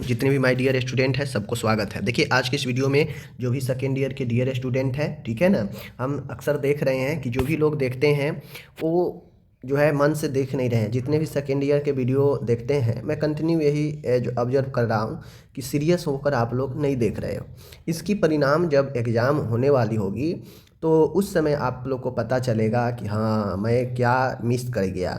जितने भी my dear student हैं सबको स्वागत है। देखिए आज के इस वीडियो में जो भी सेकेंड ईयर के डियर स्टूडेंट हैं, ठीक है ना, हम अक्सर देख रहे हैं कि जो भी लोग देखते हैं वो जो है मन से देख नहीं रहे हैं। जितने भी सेकेंड ईयर के वीडियो देखते हैं मैं कंटिन्यू यही जो ऑब्जर्व कर रहा हूँ कि सीरियस होकर आप लोग नहीं देख रहे हो। इसकी परिणाम जब एग्ज़ाम होने वाली होगी तो उस समय आप लोग को पता चलेगा कि हाँ मैं क्या मिस कर गया।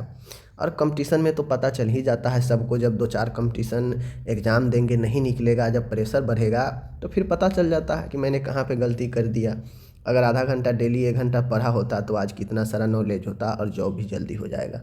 और कंपटीशन में तो पता चल ही जाता है सबको, जब 2-4 कंपटीशन एग्ज़ाम देंगे नहीं निकलेगा, जब प्रेशर बढ़ेगा तो फिर पता चल जाता है कि मैंने कहाँ पे गलती कर दिया। अगर आधा घंटा डेली 1 घंटा पढ़ा होता तो आज कितना सारा नॉलेज होता और जॉब भी जल्दी हो जाएगा।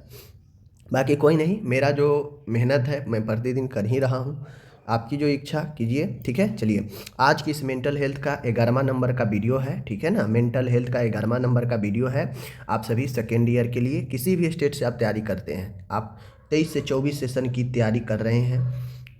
बाकी कोई नहीं, मेरा जो मेहनत है मैं प्रतिदिन कर ही रहा हूँ। आपकी जो इच्छा कीजिए, ठीक है। चलिए आज की इस मेंटल हेल्थ का 11वां नंबर का वीडियो है, ठीक है ना। मेंटल हेल्थ का 11वां नंबर का वीडियो है। आप सभी सेकेंड ईयर के लिए किसी भी स्टेट से आप तैयारी करते हैं, आप 23 से 24 सेशन की तैयारी कर रहे हैं,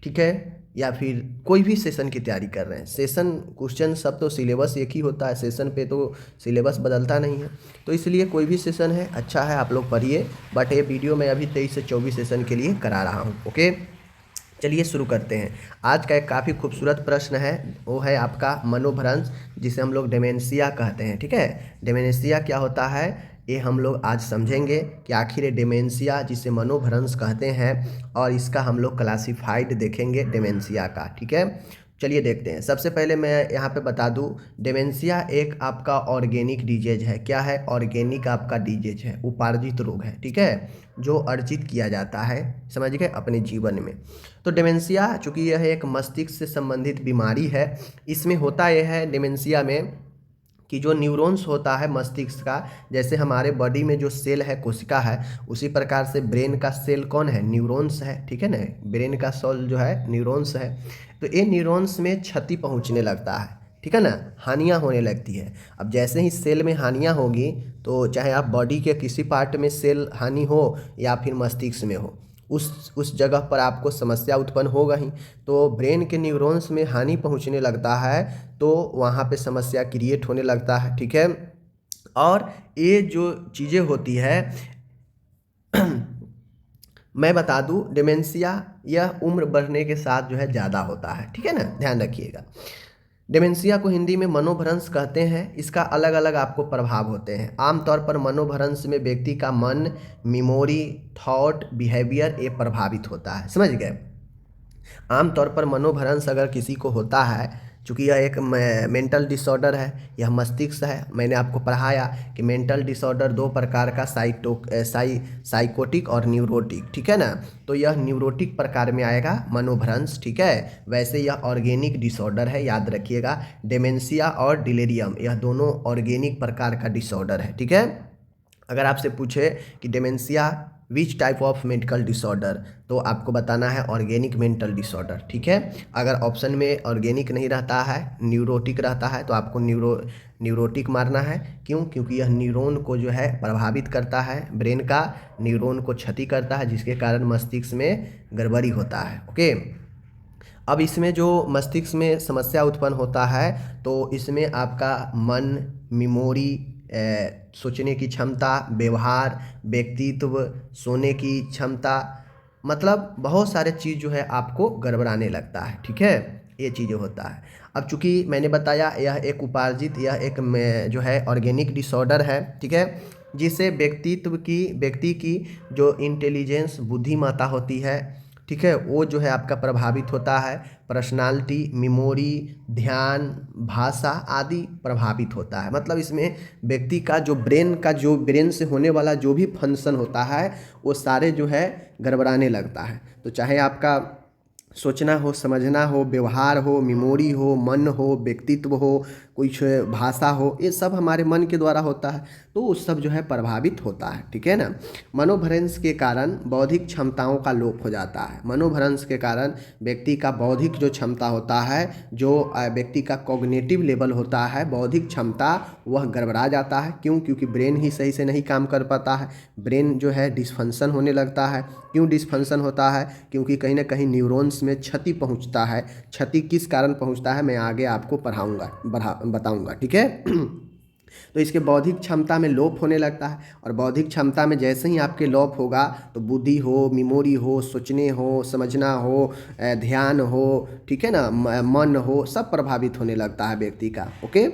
ठीक है, या फिर कोई भी सेशन की तैयारी कर रहे हैं। सेशन क्वेश्चन सब तो सिलेबस एक ही होता है, सेशन पे तो सिलेबस बदलता नहीं है, तो इसलिए कोई भी सेशन है अच्छा है आप लोग पढ़िए। बट ये वीडियो मैं अभी 23 से 24 सेशन के लिए करा रहा हूँ, ओके। चलिए शुरू करते हैं। आज का एक काफ़ी खूबसूरत प्रश्न है, वो है आपका मनोभ्रंश, जिसे हम लोग डेमेंशिया कहते हैं, ठीक है। डेमेंशिया क्या होता है ये हम लोग आज समझेंगे कि आखिर ये डेमेंशिया जिसे मनोभ्रंश कहते हैं और इसका हम लोग क्लासिफाइड देखेंगे डेमेंशिया का, ठीक है। चलिए देखते हैं। सबसे पहले मैं यहाँ पे बता दूँ, डेमेंशिया एक आपका ऑर्गेनिक डिजीज है। क्या है? ऑर्गेनिक आपका डिजीज है, उपार्जित रोग है, ठीक है, जो अर्जित किया जाता है, समझ गए, अपने जीवन में। तो डेमेंशिया चूँकि यह एक मस्तिष्क से संबंधित बीमारी है, इसमें होता यह है डेमेंशिया में कि जो न्यूरॉन्स होता है मस्तिष्क का, जैसे हमारे बॉडी में जो सेल है कोशिका है, उसी प्रकार से ब्रेन का सेल कौन है? न्यूरॉन्स है, ठीक है ना। ब्रेन का सेल जो है न्यूरॉन्स है। तो ये न्यूरॉन्स में क्षति पहुंचने लगता है, ठीक है ना, हानियां होने लगती है। अब जैसे ही सेल में हानियां होगी तो चाहे आप बॉडी के किसी पार्ट में सेल हानि हो या फिर मस्तिष्क में हो, उस जगह पर आपको समस्या उत्पन्न होगा ही। तो ब्रेन के न्यूरॉन्स में हानि पहुंचने लगता है तो वहाँ पे समस्या क्रिएट होने लगता है, ठीक है। और ये जो चीज़ें होती है मैं बता दूं, डिमेंशिया यह उम्र बढ़ने के साथ जो है ज़्यादा होता है, ठीक है ना, ध्यान रखिएगा। डिमेंशिया को हिंदी में मनोभ्रंश कहते हैं। इसका अलग अलग आपको प्रभाव होते हैं। आमतौर पर मनोभ्रंश में व्यक्ति का मन, मेमोरी, थॉट, बिहेवियर ये प्रभावित होता है, समझ गए। आमतौर पर मनोभ्रंश अगर किसी को होता है, चूँकि यह एक मेंटल डिसऑर्डर है, यह मस्तिष्क है। मैंने आपको पढ़ाया कि मेंटल डिसऑर्डर 2 प्रकार का, साइकोटिक और न्यूरोटिक, ठीक है ना। तो यह न्यूरोटिक प्रकार में आएगा मनोभ्रंश, ठीक है। वैसे यह ऑर्गेनिक डिसऑर्डर है, याद रखिएगा। डेमेंशिया और डिलेरियम यह दोनों ऑर्गेनिक प्रकार का डिसऑर्डर है, ठीक है। अगर आपसे पूछे कि dementia which type of mental disorder, तो आपको बताना है ऑर्गेनिक मेंटल डिसऑर्डर, ठीक है। अगर ऑप्शन में ऑर्गेनिक नहीं रहता है, न्यूरोटिक रहता है, तो आपको न्यूरोटिक मारना है। क्यों? क्योंकि यह न्यूरॉन को जो है प्रभावित करता है, ब्रेन का न्यूरॉन को क्षति करता है, जिसके कारण मस्तिष्क में गड़बड़ी होता है, ओके। अब इसमें जो मस्तिष्क में समस्या उत्पन्न होता है तो इसमें आपका मन, मेमोरी, सोचने की क्षमता, व्यवहार, व्यक्तित्व, सोने की क्षमता, मतलब बहुत सारे चीज़ जो है आपको गड़बड़ाने लगता है, ठीक है, ये चीज़ें होता है। अब चूँकि मैंने बताया यह एक उपार्जित, यह एक जो है ऑर्गेनिक डिसऑर्डर है, ठीक है, जिससे व्यक्ति की जो इंटेलिजेंस, बुद्धिमत्ता होती है, ठीक है, वो जो है आपका प्रभावित होता है। पर्सनालिटी, मेमोरी, ध्यान, भाषा आदि प्रभावित होता है। मतलब इसमें व्यक्ति का जो ब्रेन से होने वाला जो भी फंक्शन होता है वो सारे जो है गड़बड़ाने लगता है। तो चाहे आपका सोचना हो, समझना हो, व्यवहार हो, मेमोरी हो, मन हो, व्यक्तित्व हो, कुछ भाषा हो, ये सब हमारे मन के द्वारा होता है, तो उस सब जो है प्रभावित होता है, ठीक है ना। मनोभ्रंश के कारण बौद्धिक क्षमताओं का लोप हो जाता है। मनोभ्रंश के कारण व्यक्ति का बौद्धिक जो क्षमता होता है, जो व्यक्ति का कॉग्निटिव लेवल होता है, बौद्धिक क्षमता, वह गड़बड़ा जाता है। क्यों? क्योंकि ब्रेन ही सही से नहीं काम कर पाता है, ब्रेन जो है डिसफंक्शन होने लगता है। क्यों डिसफंक्शन होता है? क्योंकि कहीं ना कहीं न्यूरॉन्स में क्षति पहुंचता है। क्षति किस कारण पहुंचता है मैं आगे आपको बताऊंगा, ठीक है। तो इसके बौद्धिक क्षमता में लोप होने लगता है, और बौद्धिक क्षमता में जैसे ही आपके लोप होगा तो बुद्धि हो, मेमोरी हो, सोचने हो, समझना हो, ध्यान हो, ठीक है ना, मन हो, सब प्रभावित होने लगता है व्यक्ति का। ओके,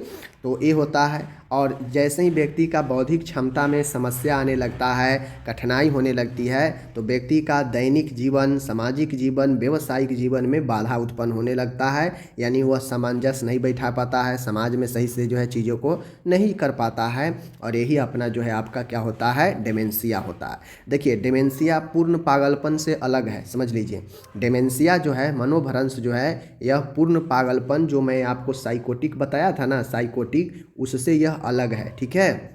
तो ये होता है। और जैसे ही व्यक्ति का बौद्धिक क्षमता में समस्या आने लगता है, कठिनाई होने लगती है, तो व्यक्ति का दैनिक जीवन, सामाजिक जीवन, व्यवसायिक जीवन में बाधा उत्पन्न होने लगता है। यानी वह सामंजस्य नहीं बैठा पाता है, समाज में सही से जो है चीज़ों को नहीं कर पाता है, और यही अपना जो है आपका क्या होता है, डेमेंशिया होता है। देखिए, डेमेंशिया पूर्ण पागलपन से अलग है, समझ लीजिए। डेमेंशिया जो है, मनोभ्रंश जो है, यह पूर्ण पागलपन जो मैं आपको साइकोटिक बताया था ना, साइकोटिक, उससे यह अलग है, ठीक है।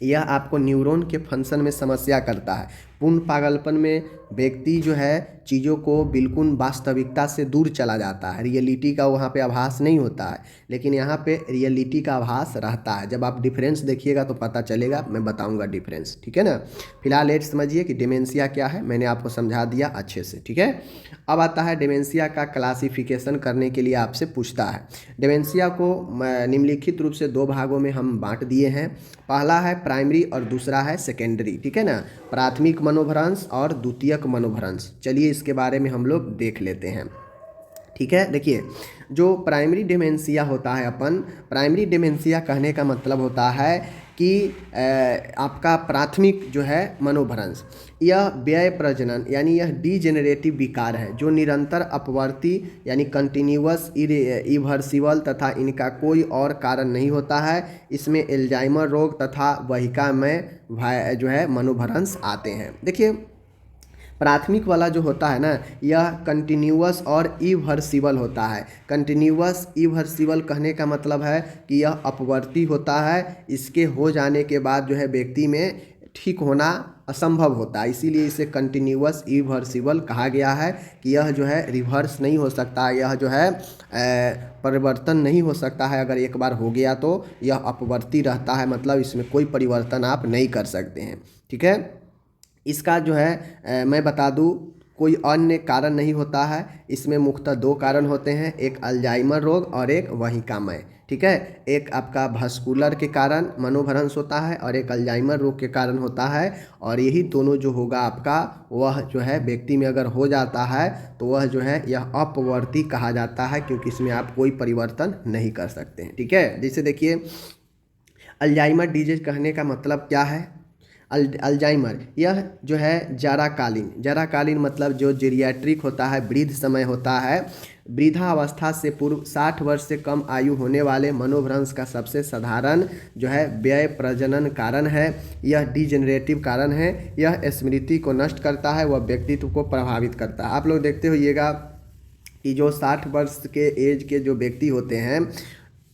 यह आपको न्यूरॉन के फंक्शन में समस्या करता है। पूर्ण पागलपन में व्यक्ति जो है चीज़ों को बिल्कुल वास्तविकता से दूर चला जाता है, रियलिटी का वहाँ पे आभास नहीं होता है, लेकिन यहाँ पे रियलिटी का आभास रहता है। जब आप डिफरेंस देखिएगा तो पता चलेगा, मैं बताऊंगा डिफरेंस, ठीक है ना। फिलहाल ये समझिए कि डिमेंशिया क्या है, मैंने आपको समझा दिया अच्छे से, ठीक है। अब आता है डिमेंशिया का क्लासिफिकेशन करने के लिए आपसे पूछता है। डिमेंशिया को निम्नलिखित रूप से दो भागों में हम बांट दिए हैं। पहला है प्राइमरी और दूसरा है सेकेंडरी, ठीक है ना, प्राथमिक मनोभ्रंश और द्वितीयक मनोभ्रंश। चलिए इसके बारे में हम लोग देख लेते हैं, ठीक है। देखिए, जो प्राइमरी डिमेंशिया होता है, अपन प्राइमरी डिमेंशिया कहने का मतलब होता है कि आपका प्राथमिक जो है मनोभ्रंश, यह व्यय प्रजनन यानी यह डीजेनरेटिव विकार है जो निरंतर अपवर्ती यानी कंटिन्यूअस इरिवर्सिबल तथा इनका कोई और कारण नहीं होता है। इसमें एल्जाइमर रोग तथा वहिकामय जो है मनोभ्रंश आते हैं। देखिए, प्राथमिक वाला जो होता है ना, यह कंटिन्यूअस और इरिवर्सिबल होता है। कंटिन्यूअस इरिवर्सिबल कहने का मतलब है कि यह अपवर्ती होता है, इसके हो जाने के बाद जो है व्यक्ति में ठीक होना असंभव होता है, इसीलिए इसे कंटिन्यूअस इरिवर्सिबल कहा गया है कि यह जो है रिवर्स नहीं हो सकता, यह जो है परिवर्तन नहीं हो सकता है। अगर एक बार हो गया तो यह अपवर्ती रहता है, मतलब इसमें कोई परिवर्तन आप नहीं कर सकते हैं, ठीक है। इसका जो है मैं बता दूं, कोई अन्य कारण नहीं होता है। इसमें मुख्यतः दो कारण होते हैं, एक अल्जाइमर रोग और एक वहिकामय, ठीक है। एक आपका भस्कुलर के कारण मनोभ्रंश होता है और एक अल्जाइमर रोग के कारण होता है, और यही दोनों जो होगा आपका, वह जो है व्यक्ति में अगर हो जाता है तो वह जो है यह अपवर्ती कहा जाता है, क्योंकि इसमें आप कोई परिवर्तन नहीं कर सकते हैं, ठीक है। जैसे देखिए, अल्जाइमर डिजीज कहने का मतलब क्या है। अल्जाइमर यह जो है जराकालीन मतलब जो जीरियाट्रिक होता है, वृद्ध समय होता है, वृद्धावस्था से पूर्व 60 वर्ष से कम आयु होने वाले मनोभ्रंश का सबसे साधारण जो है व्यय प्रजनन कारण है। यह डिजेनरेटिव कारण है, यह स्मृति को नष्ट करता है, वह व्यक्तित्व को प्रभावित करता है। आप लोग देखते होइएगा कि जो 60 वर्ष के एज के जो व्यक्ति होते हैं,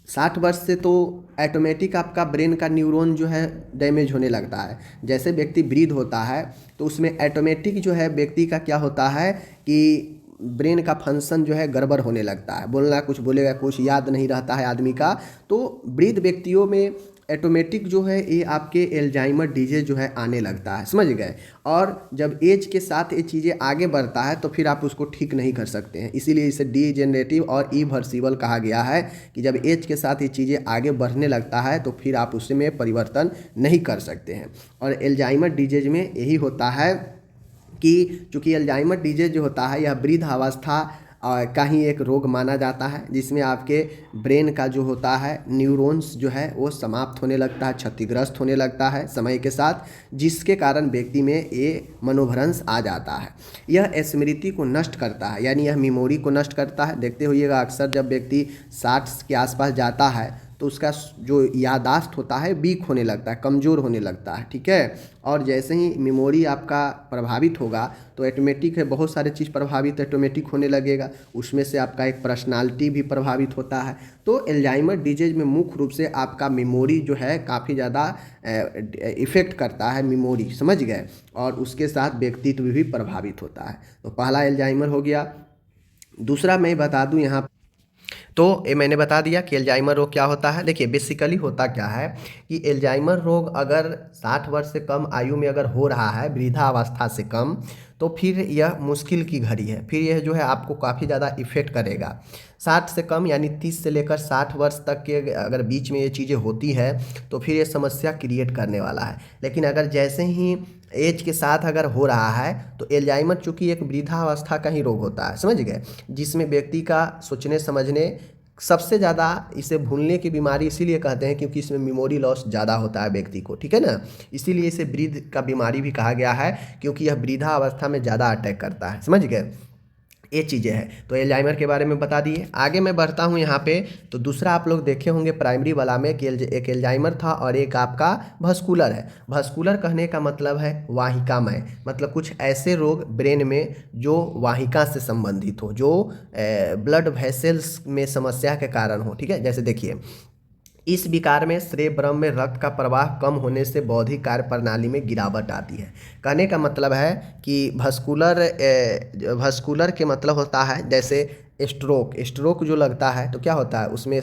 60 वर्ष से तो ऑटोमेटिक आपका ब्रेन का न्यूरॉन जो है डैमेज होने लगता है। जैसे व्यक्ति वृद्ध होता है तो उसमें ऑटोमेटिक जो है व्यक्ति का क्या होता है कि ब्रेन का फंक्शन जो है गड़बड़ होने लगता है, बोलना कुछ बोलेगा कुछ, याद नहीं रहता है आदमी का। तो वृद्ध व्यक्तियों में ऑटोमेटिक जो है ये आपके एल्जाइमर डिजीज जो है आने लगता है, समझ गए। और जब एज के साथ ये चीज़ें आगे बढ़ता है तो फिर आप उसको ठीक नहीं कर सकते हैं, इसीलिए इसे डीजेनरेटिव और इरिवर्सिबल कहा गया है कि जब एज के साथ ये चीज़ें आगे बढ़ने लगता है तो फिर आप उसमें परिवर्तन नहीं कर सकते हैं। और एल्जाइमर डिजीज में यही होता है कि चूँकि अल्जाइमर डिजीज जो होता है यह वृद्ध अवस्था का ही एक रोग माना जाता है, जिसमें आपके ब्रेन का जो होता है न्यूरॉन्स जो है वो समाप्त होने लगता है, क्षतिग्रस्त होने लगता है समय के साथ, जिसके कारण व्यक्ति में ये मनोभ्रंश आ जाता है। यह स्मृति को नष्ट करता है, यानी यह मेमोरी को नष्ट करता है। देखते होइएगा अक्सर जब व्यक्ति 60 के आसपास जाता है तो उसका जो याददाश्त होता है वीक होने लगता है, कमज़ोर होने लगता है, ठीक है। और जैसे ही मेमोरी आपका प्रभावित होगा तो ऑटोमेटिक है बहुत सारे चीज़ प्रभावित ऑटोमेटिक होने लगेगा, उसमें से आपका एक पर्सनालिटी भी प्रभावित होता है। तो अल्जाइमर डिजीज में मुख्य रूप से आपका मेमोरी जो है काफ़ी ज़्यादा इफ़ेक्ट करता है, मेमोरी, समझ गए, और उसके साथ व्यक्तित्व भी प्रभावित होता है। तो पहला अल्जाइमर हो गया। दूसरा मैं बता दूं यहाँ, तो ये मैंने बता दिया कि एल्जाइमर रोग क्या होता है। देखिए, बेसिकली होता क्या है कि एल्जाइमर रोग अगर 60 वर्ष से कम आयु में अगर हो रहा है, वृद्धावस्था से कम, तो फिर यह मुश्किल की घड़ी है, फिर यह जो है आपको काफ़ी ज़्यादा इफ़ेक्ट करेगा। 60 से कम यानी 30 से लेकर 60 वर्ष तक के अगर बीच में ये चीज़ें होती है तो फिर ये समस्या क्रिएट करने वाला है। लेकिन अगर जैसे ही एज के साथ अगर हो रहा है तो एल्जाइमर चूँकि एक वृद्धावस्था का ही रोग होता है, समझ गए, जिसमें व्यक्ति का सोचने समझने सबसे ज़्यादा, इसे भूलने की बीमारी इसीलिए कहते हैं क्योंकि इसमें मेमोरी लॉस ज़्यादा होता है व्यक्ति को, ठीक है ना। इसीलिए इसे वृद्ध का बीमारी भी कहा गया है क्योंकि यह वृद्धावस्था में ज़्यादा अटैक करता है, समझ गए। ये चीज़ें हैं, तो एल्जाइमर के बारे में बता दिए। आगे मैं बढ़ता हूँ यहाँ पे, तो दूसरा आप लोग देखे होंगे प्राइमरी वाला में कि एक एल्जाइमर था और एक आपका भस्कुलर है। भस्कुलर कहने का मतलब है वाहिकामय, मतलब कुछ ऐसे रोग ब्रेन में जो वाहिका से संबंधित हो, जो ब्लड वेसल्स में समस्या के कारण हो, ठीक है। जैसे देखिए, इस विकार में सेरेब्रम में रक्त का प्रवाह कम होने से बौद्धिक कार्य प्रणाली में गिरावट आती है। कहने का मतलब है कि भस्कुलर के मतलब होता है जैसे स्ट्रोक जो लगता है तो क्या होता है, उसमें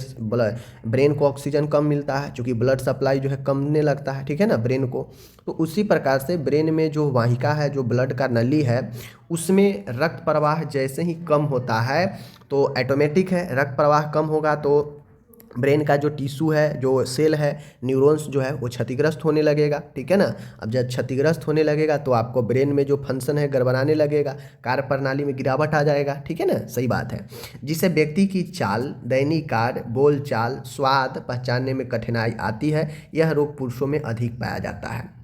ब्रेन को ऑक्सीजन कम मिलता है, क्योंकि ब्लड सप्लाई जो है कमने लगता है, ठीक है ना, ब्रेन को। तो उसी प्रकार से ब्रेन में जो वाहिका है, जो ब्लड का नली है, उसमें रक्त प्रवाह जैसे ही कम होता है तो ऑटोमेटिक है, रक्त प्रवाह कम होगा तो ब्रेन का जो टिश्यू है, जो सेल है, न्यूरॉन्स जो है वो क्षतिग्रस्त होने लगेगा, ठीक है ना। अब जब क्षतिग्रस्त होने लगेगा तो आपको ब्रेन में जो फंक्शन है गड़बड़ाने लगेगा, कार्य प्रणाली में गिरावट आ जाएगा, ठीक है ना, सही बात है। जिससे व्यक्ति की चाल, दैनिक कार्य, बोल चाल, स्वाद पहचानने में कठिनाई आती है। यह रोग पुरुषों में अधिक पाया जाता है।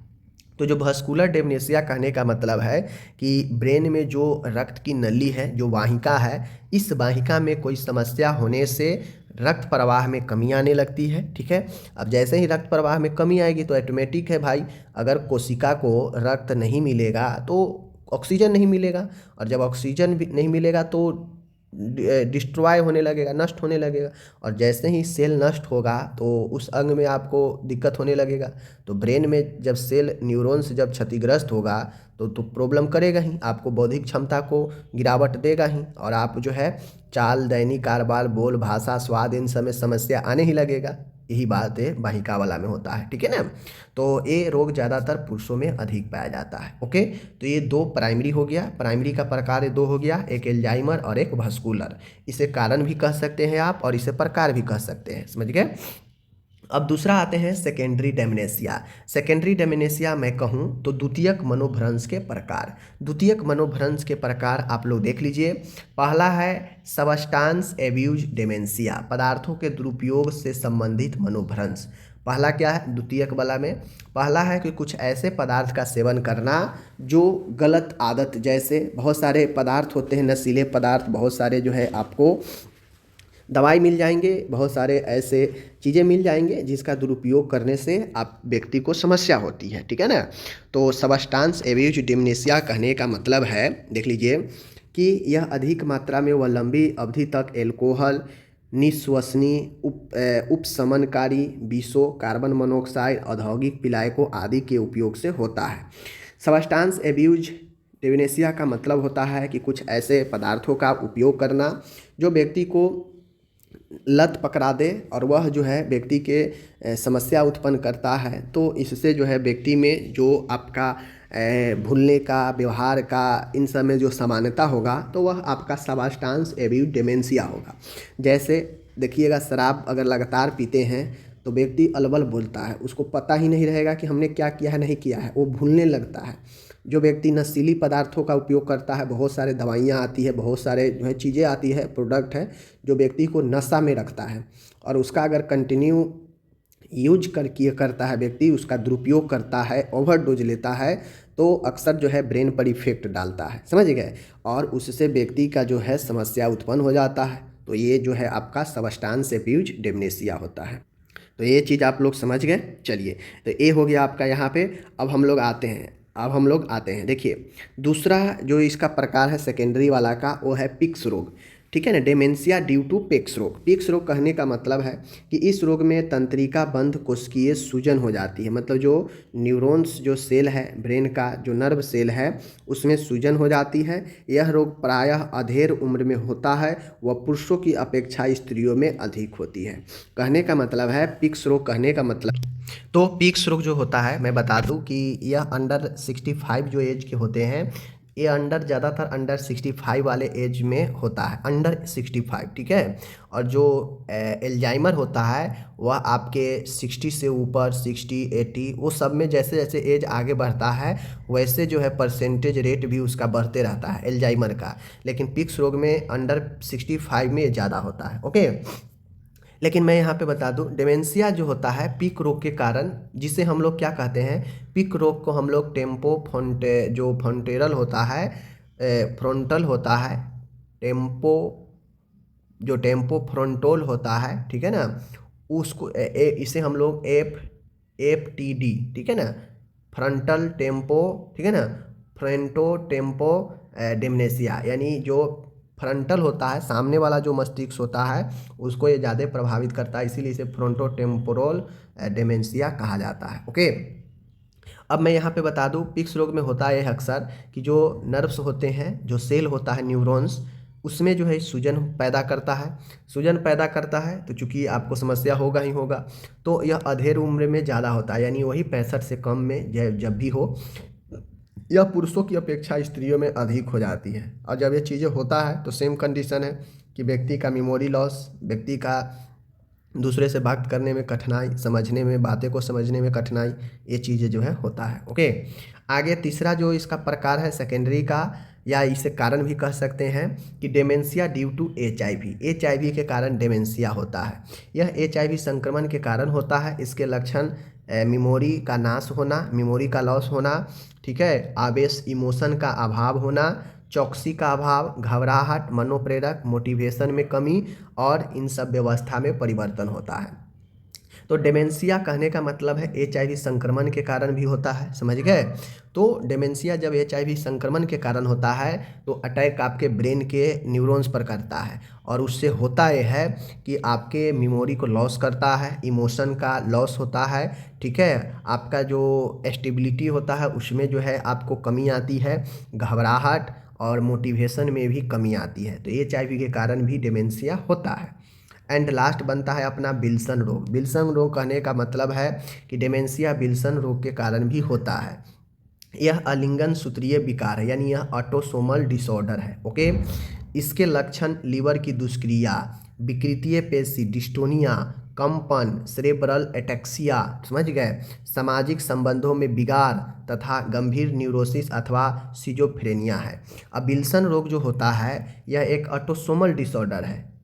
तो जो भस्कुलर डेमनेशिया कहने का मतलब है कि ब्रेन में जो रक्त की नली है, जो वाहिका है, इस वाहिका में कोई समस्या होने से रक्त प्रवाह में कमी आने लगती है, ठीक है। अब जैसे ही रक्त प्रवाह में कमी आएगी तो ऑटोमेटिक है भाई, अगर कोशिका को रक्त नहीं मिलेगा तो ऑक्सीजन नहीं मिलेगा, और जब ऑक्सीजन भी नहीं मिलेगा तो डिस्ट्रॉय होने लगेगा, नष्ट होने लगेगा, और जैसे ही सेल नष्ट होगा तो उस अंग में आपको दिक्कत होने लगेगा। तो ब्रेन में जब सेल, न्यूरॉन्स जब क्षतिग्रस्त होगा तो प्रॉब्लम करेगा ही, आपको बौद्धिक क्षमता को गिरावट देगा ही, और आप जो है चाल, दैनिक कारोबार, बोल, भाषा, स्वाद, इन सब में समस्या आने ही लगेगा। यही बात है वाहिका वाला में होता है, ठीक है ना। तो ये रोग ज़्यादातर पुरुषों में अधिक पाया जाता है। ओके, तो ये दो प्राइमरी हो गया, प्राइमरी का प्रकार ये दो हो गया, एक एल्जाइमर और एक भस्कुलर। इसे कारण भी कह सकते हैं आप और इसे प्रकार भी कह सकते हैं, समझ गए। अब दूसरा आते हैं सेकेंडरी डेमनेशिया। सेकेंडरी डेमनेशिया मैं कहूँ तो द्वितीयक मनोभ्रंश के प्रकार। द्वितीयक मनोभ्रंश के प्रकार आप लोग देख लीजिए। पहला है सबस्टांस एब्यूज डेमेंशिया, पदार्थों के दुरुपयोग से संबंधित मनोभ्रंश। पहला क्या है द्वितीयक वाला में? पहला है कि कुछ ऐसे पदार्थ का सेवन करना जो गलत आदत, जैसे बहुत सारे पदार्थ होते हैं, नशीले पदार्थ बहुत सारे जो है आपको दवाई मिल जाएंगे, बहुत सारे ऐसे चीज़ें मिल जाएंगे जिसका दुरुपयोग करने से आप व्यक्ति को समस्या होती है, ठीक है ना। तो सबस्टांस एब्यूज डेमनेशिया कहने का मतलब है, देख लीजिए, कि यह अधिक मात्रा में व लंबी अवधि तक एल्कोहल, निश्वसनीय, उपशमनकारी विषों, कार्बन मोनोऑक्साइड, औद्योगिक पिलायकों आदि के उपयोग से होता है। सबस्टांस एब्यूज डेमनेशिया का मतलब होता है कि कुछ ऐसे पदार्थों का उपयोग करना जो व्यक्ति को लत पकड़ा दे और वह जो है व्यक्ति के समस्या उत्पन्न करता है। तो इससे जो है व्यक्ति में जो आपका भूलने का, व्यवहार का, इन सब में जो समानता होगा तो वह आपका सबस्टांस एब्यूज डेमेंशिया होगा। जैसे देखिएगा, शराब अगर लगातार पीते हैं तो व्यक्ति अलबल बोलता है, उसको पता ही नहीं रहेगा कि हमने क्या किया है, नहीं किया है, वो भूलने लगता है। जो व्यक्ति नशीली पदार्थों का उपयोग करता है, बहुत सारे दवाइयाँ आती है, बहुत सारे जो है चीज़ें आती है, प्रोडक्ट है जो व्यक्ति को नशा में रखता है, और उसका अगर कंटिन्यू यूज करता है व्यक्ति, उसका दुरुपयोग करता है, ओवरडोज लेता है, तो अक्सर जो है ब्रेन पर इफेक्ट डालता है, समझ गए, और उससे व्यक्ति का जो है समस्या उत्पन्न हो जाता है। तो ये जो है आपका सबस्टांस एब्यूज डेमनेशिया होता है। तो ये चीज़ आप लोग समझ गए। चलिए, तो ये हो गया आपका यहाँ पे। अब हम लोग आते हैं देखिए, दूसरा जो इसका प्रकार है सेकेंडरी वाला का, वो है पिक्स रोग, ठीक है ना, डेमेंशिया ड्यू टू पिक्स रोग। पिक्स रोग कहने का मतलब है कि इस रोग में तंत्रिका बंध कोशिकीय सूजन हो जाती है, मतलब जो न्यूरॉन्स, जो सेल है ब्रेन का, जो नर्व सेल है, उसमें सूजन हो जाती है। यह रोग प्रायः अधेड़ उम्र में होता है, वह पुरुषों की अपेक्षा स्त्रियों में अधिक होती है। कहने का मतलब है पिक्स रोग कहने का मतलब, तो पिक्स रोग जो होता है मैं बता दूं कि यह अंडर 65 जो एज के होते हैं, ये ज़्यादातर अंडर 65 वाले एज में होता है, अंडर 65, ठीक है। और जो एल्जाइमर होता है वह आपके 60 से ऊपर, 60, 80, वो सब में जैसे जैसे एज आगे बढ़ता है वैसे जो है परसेंटेज रेट भी उसका बढ़ते रहता है एल्जाइमर का। लेकिन पिक्स रोग में अंडर 65 में ज़्यादा होता है, ओके। लेकिन मैं यहाँ पे बता दूँ, डिमेंशिया जो होता है पिक रोग के कारण, जिसे हम लोग क्या कहते हैं, पिक रोग को हम लोग जो फ्रंटेरल होता है, फ्रंटल होता है, टेम्पो फ्रंटोल होता है, ठीक है ना, उसको इसे हम लोग FTD, ठीक है ना, फ्रंटल टेम्पो, ठीक है ना, फ्रंटो टेम्पो डिमेंशिया, यानी जो फ्रंटल होता है, सामने वाला जो मस्तिष्क होता है उसको ये ज़्यादा प्रभावित करता है, इसीलिए इसे फ्रंटो टेम्पोरल डिमेंशिया कहा जाता है, ओके। अब मैं यहाँ पे बता दूँ, पिक्स रोग में होता है अक्सर कि जो नर्व्स होते हैं, जो सेल होता है न्यूरॉन्स, उसमें जो है सूजन पैदा करता है। सूजन पैदा करता है तो चूंकि आपको समस्या होगा ही होगा, तो यह अधेड़ उम्र में ज़्यादा होता है, यानी वही 65 से कम में जब भी हो, यह पुरुषों की अपेक्षा स्त्रियों में अधिक हो जाती है। और जब ये चीज़ें होता है तो सेम कंडीशन है कि व्यक्ति का मेमोरी लॉस, व्यक्ति का दूसरे से बात करने में कठिनाई, समझने में, बातें को समझने में कठिनाई, ये चीज़ें जो है होता है, ओके। आगे तीसरा जो इसका प्रकार है सेकेंडरी का, या इसे कारण भी कह सकते हैं कि डेमेंशिया ड्यू टू HIV के कारण डेमेंशिया होता है। यह HIV संक्रमण के कारण होता है। इसके लक्षण मेमोरी का नाश होना, मेमोरी का लॉस होना, ठीक है, आवेश इमोशन का अभाव होना, चौकसी का अभाव, घबराहट, मनोप्रेरक, मोटिवेशन में कमी, और इन सब व्यवस्था में परिवर्तन होता है। तो डेमेंशिया कहने का मतलब है HIV संक्रमण के कारण भी होता है, समझ गए। तो डेमेंशिया जब HIV संक्रमण के कारण होता है तो अटैक आपके ब्रेन के न्यूरॉन्स पर करता है, और उससे होता यह है कि आपके मेमोरी को लॉस करता है, इमोशन का लॉस होता है, ठीक है, आपका जो स्टेबिलिटी होता है उसमें जो है आपको कमी आती है, घबराहट और मोटिवेशन में भी कमी आती है। तो HIV के कारण भी डेमेंशिया होता है। एंड लास्ट बनता है अपना विल्सन रोग। विल्सन रोग कहने का मतलब है कि डेमेंशिया विल्सन रोग के कारण भी होता है। यह अलिंगन सूत्रीय विकार है, यानी यह ऑटोसोमल डिसऑर्डर है, ओके। इसके लक्षण लीवर की दुष्क्रिया, विकृतीय पेशी, डिस्टोनिया, कंपन, सेरेब्रल एटेक्सिया, समझ गए, सामाजिक संबंधों में बिगाड़ तथा गंभीर न्यूरोसिस अथवा सिजोफ्रेनिया है। अब विल्सन रोग जो होता है यह एक ऑटोसोमल डिसऑर्डर है,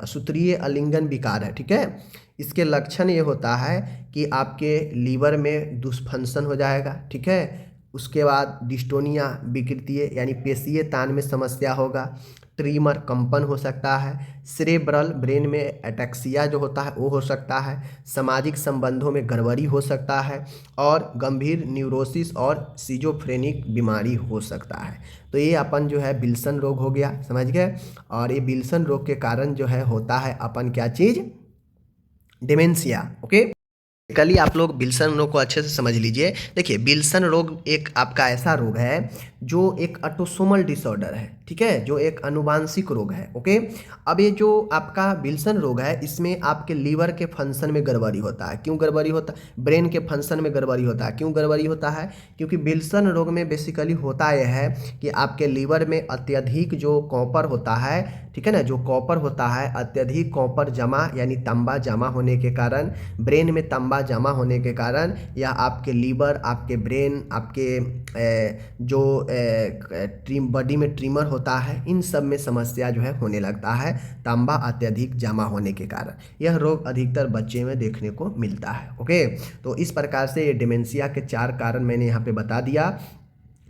सूत्रीय अलिंगन विकार है, ठीक है। इसके लक्षण ये होता है कि आपके लीवर में दुष्फंक्शन हो जाएगा, ठीक है। उसके बाद डिस्टोनिया, विकृतीय यानी पेशीय तान में समस्या होगा, ट्रीमर, कंपन हो सकता है, सेरेब्रल ब्रेन में एटेक्सिया जो होता है वो हो सकता है, सामाजिक संबंधों में गड़बड़ी हो सकता है, और गंभीर न्यूरोसिस और सिजोफ्रेनिक बीमारी हो सकता है। तो ये अपन जो है विल्सन रोग हो गया, समझ गए। और ये विल्सन रोग के कारण जो है होता है अपन क्या चीज़, डिमेंशिया, ओके। कल आप लोग विल्सन रोग को अच्छे से समझ लीजिए। देखिए विल्सन रोग एक आपका ऐसा रोग है जो एक ऑटोसोमल डिसऑर्डर है, ठीक है, जो एक आनुवांशिक रोग है, ओके। अब ये जो आपका विल्सन रोग है इसमें आपके लीवर के फंक्शन में गड़बड़ी होता है। क्यों गड़बड़ी होता है? ब्रेन के फंक्शन में गड़बड़ी होता है। क्यों गड़बड़ी होता है? क्योंकि विल्सन रोग में बेसिकली होता यह है कि आपके लीवर में अत्यधिक जो कॉपर होता है, ठीक है ना, जो कॉपर होता है, अत्यधिक कॉपर जमा यानी तांबा जमा होने के कारण, ब्रेन में तांबा जमा होने के कारण, या आपके लीवर, आपके ब्रेन, आपके जो बॉडी में ट्रिमर होता है, इन सब में समस्या जो है होने लगता है तांबा अत्यधिक जमा होने के कारण। यह रोग अधिकतर बच्चे में देखने को मिलता है, ओके। तो इस प्रकार से ये डिमेंशिया के 4 कारण मैंने यहाँ पे बता दिया।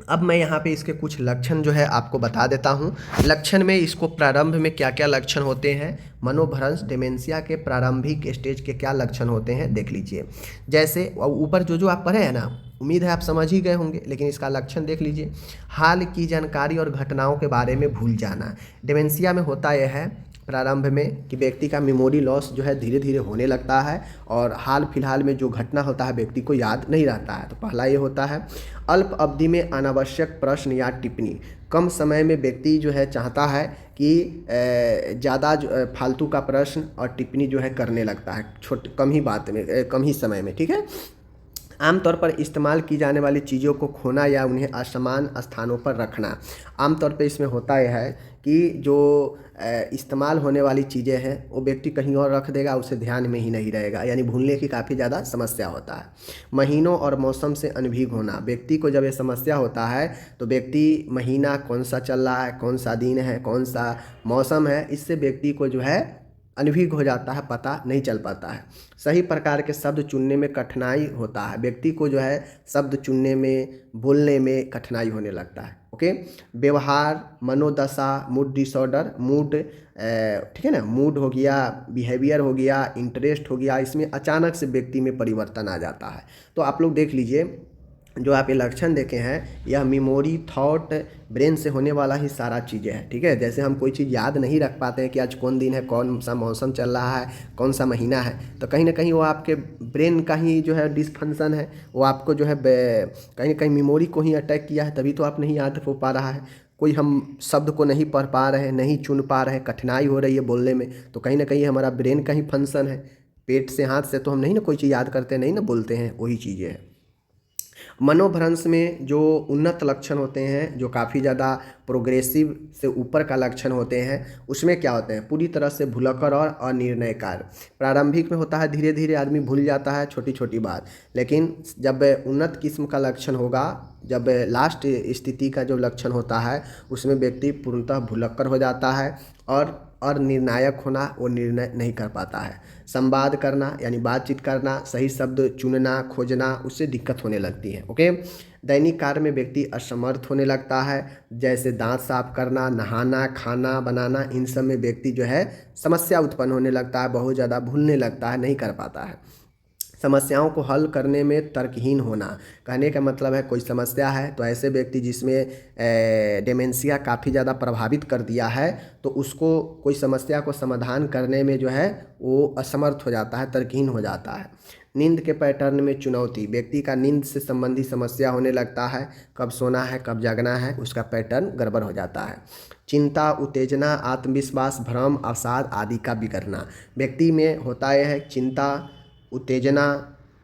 अब मैं यहाँ पे इसके कुछ लक्षण जो है आपको बता देता हूँ। लक्षण में इसको प्रारंभ में क्या क्या लक्षण होते हैं, मनोभ्रंश, डिमेंशिया के प्रारंभिक स्टेज के क्या लक्षण होते हैं देख लीजिए। जैसे ऊपर जो आप पढ़े हैं ना, उम्मीद है आप समझ ही गए होंगे, लेकिन इसका लक्षण देख लीजिए। हाल की जानकारी और घटनाओं के बारे में भूल जाना। डिमेंशिया में होता यह है प्रारंभ में कि व्यक्ति का मेमोरी लॉस जो है धीरे धीरे होने लगता है, और हाल फिलहाल में जो घटना होता है व्यक्ति को याद नहीं रहता है। तो पहला ये होता है। अल्प अवधि में अनावश्यक प्रश्न या टिप्पणी, कम समय में व्यक्ति जो है चाहता है कि ज़्यादा फालतू का प्रश्न और टिप्पणी जो है करने लगता है, कम ही बात में, कम ही समय में, ठीक है। आमतौर पर इस्तेमाल की जाने वाली चीज़ों को खोना या उन्हें असमान स्थानों पर रखना। आमतौर पे इसमें होता यह है कि जो इस्तेमाल होने वाली चीज़ें हैं वो व्यक्ति कहीं और रख देगा, उसे ध्यान में ही नहीं रहेगा, यानी भूलने की काफ़ी ज़्यादा समस्या होता है। महीनों और मौसम से अनभिज्ञ होना, व्यक्ति को जब ये समस्या होता है तो व्यक्ति महीना कौन सा चल रहा है, कौन सा दिन है, कौन सा मौसम है, इससे व्यक्ति को जो है अनभिज्ञ हो जाता है, पता नहीं चल पाता है। सही प्रकार के शब्द चुनने में कठिनाई होता है, व्यक्ति को जो है शब्द चुनने में, बोलने में कठिनाई होने लगता है। ओके, व्यवहार, मनोदशा, मूड डिसऑर्डर, मूड ठीक है ना, मूड हो गया, बिहेवियर हो गया, इंटरेस्ट हो गया, इसमें अचानक से व्यक्ति में परिवर्तन आ जाता है। तो आप लोग देख लीजिए, जो आप ये लक्षण देखे हैं यह मेमोरी, थॉट, ब्रेन से होने वाला ही सारा चीज़ें हैं। ठीक है, जैसे हम कोई चीज़ याद नहीं रख पाते हैं कि आज कौन दिन है, कौन सा मौसम चल रहा है, कौन सा महीना है, तो कहीं ना कहीं वो आपके ब्रेन का ही जो है डिसफंक्शन है, वो आपको जो है कहीं ना कहीं मेमोरी को ही अटैक किया है, तभी तो आप नहीं याद हो पा रहा है। कोई हम शब्द को नहीं पढ़ पा रहे हैं, नहीं चुन पा रहे हैं, कठिनाई हो रही है बोलने में, तो कहीं ना कहीं हमारा ब्रेन का ही फंक्शन है। पेट से, हाथ से तो हम नहीं ना कोई चीज़ याद करते, नहीं ना बोलते हैं, वही चीज़ें हैं। मनोभ्रंश में जो उन्नत लक्षण होते हैं, जो काफ़ी ज़्यादा प्रोग्रेसिव से ऊपर का लक्षण होते हैं, उसमें क्या होते हैं, पूरी तरह से भुलक्कड़ और अनिर्णयकार। प्रारंभिक में होता है, धीरे धीरे आदमी भूल जाता है छोटी छोटी बात, लेकिन जब उन्नत किस्म का लक्षण होगा, जब लास्ट स्थिति का जो लक्षण होता है, उसमें व्यक्ति पूर्णतः भुलक्कड़ हो जाता है और निर्णायक होना, वो निर्णय नहीं कर पाता है। संवाद करना यानी बातचीत करना, सही शब्द चुनना, खोजना, उससे दिक्कत होने लगती है। ओके, दैनिक कार्य में व्यक्ति असमर्थ होने लगता है, जैसे दांत साफ करना, नहाना, खाना बनाना, इन सब में व्यक्ति जो है समस्या उत्पन्न होने लगता है, बहुत ज़्यादा भूलने लगता है, नहीं कर पाता है। समस्याओं को हल करने में तर्कहीन होना, कहने का मतलब है कोई समस्या है तो ऐसे व्यक्ति जिसमें डेमेंशिया काफ़ी ज़्यादा प्रभावित कर दिया है, तो उसको कोई समस्या को समाधान करने में जो है वो असमर्थ हो जाता है, तर्कहीन हो जाता है। नींद के पैटर्न में चुनौती, व्यक्ति का नींद से संबंधी समस्या होने लगता है, कब सोना है, कब जगना है, उसका पैटर्न गड़बड़ हो जाता है। चिंता, उत्तेजना, आत्मविश्वास, भ्रम, अवसाद आदि का बिगड़ना, व्यक्ति में होता यह है चिंता, उत्तेजना,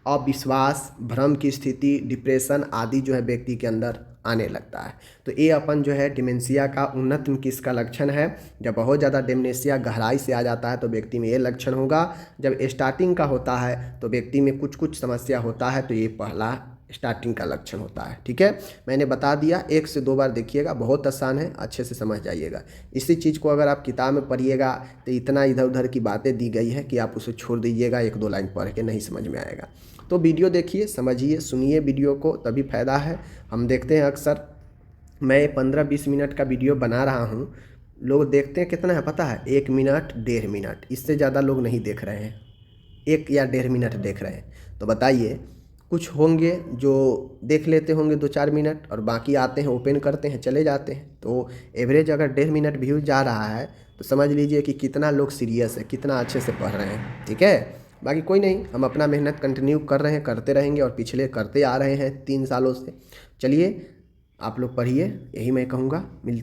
अविश्वास, भ्रम की स्थिति, डिप्रेशन आदि जो है व्यक्ति के अंदर आने लगता है। तो ये अपन जो है डिमेंशिया का उन्नत किसका लक्षण है। जब बहुत ज़्यादा डिमेंशिया गहराई से आ जाता है तो व्यक्ति में ये लक्षण होगा। जब स्टार्टिंग का होता है तो व्यक्ति में कुछ कुछ समस्या होता है, तो ये पहला स्टार्टिंग का लक्षण होता है। ठीक है, मैंने बता दिया, 1 से 2 बार देखिएगा, बहुत आसान है, अच्छे से समझ जाइएगा। इसी चीज़ को अगर आप किताब में पढ़िएगा तो इतना इधर उधर की बातें दी गई है कि आप उसे छोड़ दीजिएगा, 1-2 लाइन पढ़ के नहीं समझ में आएगा। तो वीडियो देखिए, समझिए, सुनिए वीडियो को, तभी फ़ायदा है। हम देखते हैं अक्सर, मैं 15-20 मिनट का वीडियो बना रहा हूँ, लोग देखते हैं कितना है पता है, 1 मिनट, 1.5 मिनट, इससे ज़्यादा लोग नहीं देख रहे हैं, 1 या 1.5 मिनट देख रहे हैं। तो बताइए, कुछ होंगे जो देख लेते होंगे 2-4 मिनट और बाकी आते हैं, ओपन करते हैं, चले जाते हैं। तो एवरेज अगर 1.5 मिनट व्यूज़ जा रहा है तो समझ लीजिए कि कितना लोग सीरियस है, कितना अच्छे से पढ़ रहे हैं। ठीक है, बाकी कोई नहीं, हम अपना मेहनत कंटिन्यू कर रहे हैं, करते रहेंगे और पिछले करते आ रहे हैं 3 सालों से। चलिए आप लोग पढ़िए, यही मैं कहूँगा। मिलते हैं।